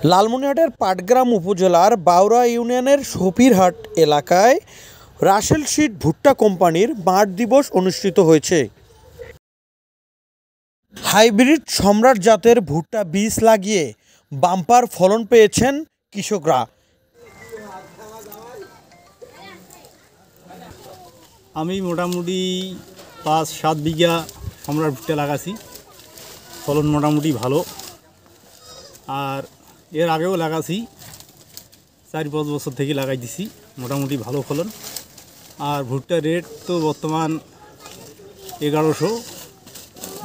লালমনিরহাটের পাটগ্রাম উপজেলার বাউরা ইউনিয়নের সফিরহাট এলাকায় রাসেল সিড ভুট্টা কোম্পানির মাঠ দিবস অনুষ্ঠিত হয়েছে। হাইব্রিড সম্রাট জাতের ভুট্টা বীজ লাগিয়ে বাম্পার ফলন পেয়েছেন কৃষকরা। আমি মোটামুটি 5-7 বিঘা সম্রাট ভুট্টা লাগাছি, ফলন মোটামুটি ভালো। আর এর আগেও লাগাছি, 4-5 বছর থেকে লাগাই দিছি, মোটামুটি ভালো ফলন। আর ভুট্টার রেট তো বর্তমান 1100,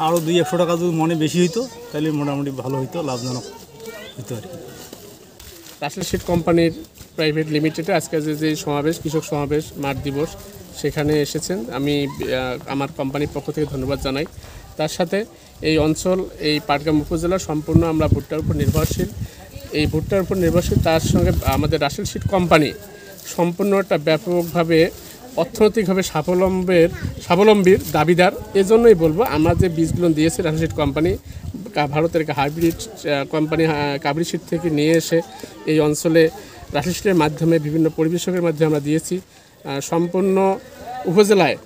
আরও 200-100 টাকা যদি মনে বেশি হইতো তাহলে মোটামুটি ভালো হইতো, লাভজনক হইতো আর কি। রাসেল সিড কোম্পানির প্রাইভেট লিমিটেডে আজকে যে সমাবেশ, কৃষক সমাবেশ মাঠ দিবস, সেখানে এসেছেন। আমি আমার কোম্পানির পক্ষ থেকে ধন্যবাদ জানাই। তার সাথে এই অঞ্চল, এই পাটগ্রাম উপজেলা সম্পূর্ণ আমরা ভুট্টার উপর নির্ভরশীল। এই ভুট্টার উপর নির্ভরশীল, তার সঙ্গে আমাদের রাসেল সিড কোম্পানি সম্পূর্ণ একটা ব্যাপকভাবে অর্থনৈতিকভাবে স্বাবলম্বীর দাবিদার। এজন্যই বলবো, আমরা যে বীজগুলো দিয়েছি রাসেল সিড কোম্পানি, ভারতের হাইব্রিড কোম্পানি কাবরি সিড থেকে নিয়ে এসে এই অঞ্চলে রাসেল সিডের মাধ্যমে বিভিন্ন পরিবেশকের মাধ্যমে আমরা দিয়েছি। সম্পূর্ণ উপজেলায়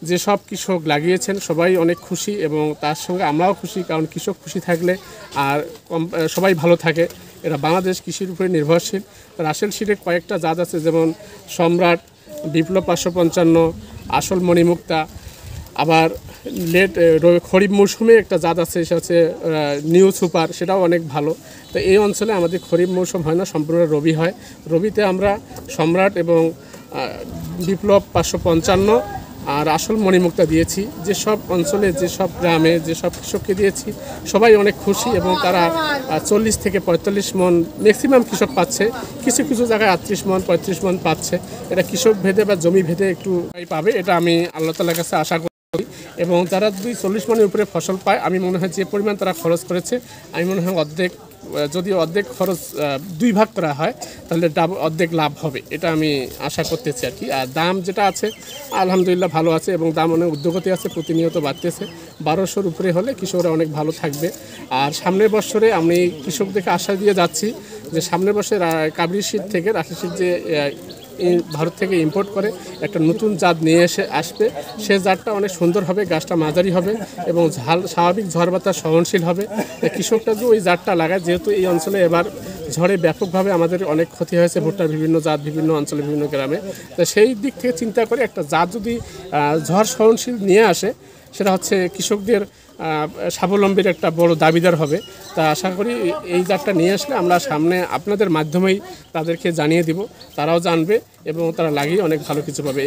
যেসব কৃষক লাগিয়েছেন সবাই অনেক খুশি, এবং তার সঙ্গে আমরাও খুশি, কারণ কৃষক খুশি থাকলে আর সবাই ভালো থাকে। এরা বাংলাদেশ কৃষির উপরে নির্ভরশীল। রাসেল সিডের কয়েকটা জাত আছে, যেমন সম্রাট, বিপ্লব 555, আসল মণিমুক্তা, আবার খরিফ মৌসুমে একটা জাত আছে, সেটা হচ্ছে নিউ সুপার, সেটাও অনেক ভালো। তো এই অঞ্চলে আমাদের খরিফ মৌসুম হয় না, সম্পূর্ণ রবি হয়। রবিতে আমরা সম্রাট এবং বিপ্লব 555 আর আসল মণিমুক্তা দিয়েছি। যেসব অঞ্চলে, যেসব গ্রামে, যেসব কৃষককে দিয়েছি সবাই অনেক খুশি, এবং তারা 40 থেকে 45 মন ম্যাক্সিমাম কৃষক পাচ্ছে। কিছু কিছু জায়গায় 38 মন 35 মন পাচ্ছে। এটা কৃষক ভেদে বা জমি ভেদে একটু পাবে, এটা আমি আল্লাহ তাআলার কাছে আশা করি। এবং তারা যদি 40 মনের উপরে ফসল পায়, আমি মনে হয় যে পরিমাণ তারা খরচ করেছে, আমি মনে হয় যদি অর্ধেক খরচ 2 ভাগ করা হয় তাহলে অর্ধেক লাভ হবে, এটা আমি আশা করতেছি আর কি। আর দাম যেটা আছে আলহামদুলিল্লাহ ভালো আছে, এবং দাম অনেক উদ্যোগতি আছে, প্রতিনিয়ত বাড়তেছে। 1200-র উপরে হলে কৃষকরা অনেক ভালো থাকবে। আর সামনের বছরে আমি কৃষকদেরকে আশা দিয়ে যাচ্ছি যে সামনের বছর কাবরি সিড থেকে রাসেল সিড যে ভারত থেকে ইম্পোর্ট করে একটা নতুন জাত নিয়ে আসবে, সে জাতটা অনেক সুন্দর হবে, গাছটা মাঝারি হবে এবং স্বাভাবিক ঝড় বাতাস সহনশীল হবে। কৃষকরা যে ওই জাতটা লাগায়, যেহেতু এই অঞ্চলে এবার ঝড়ে ব্যাপকভাবে আমাদের অনেক ক্ষতি হয়েছে ভুট্টার বিভিন্ন জাত, বিভিন্ন অঞ্চলে, বিভিন্ন গ্রামে। তো সেই দিক থেকে চিন্তা করে একটা জাত যদি ঝড় সহনশীল নিয়ে আসে, সেটা হচ্ছে কৃষকদের স্বাবলম্বীর একটা বড় দাবিদার হবে। তা আশা করি এই জাতটা নিয়ে আসলে আমরা সামনে আপনাদের মাধ্যমেই তাদেরকে জানিয়ে দিব, তারাও জানবে এবং তারা লাগিয়ে অনেক ভালো কিছু পাবে।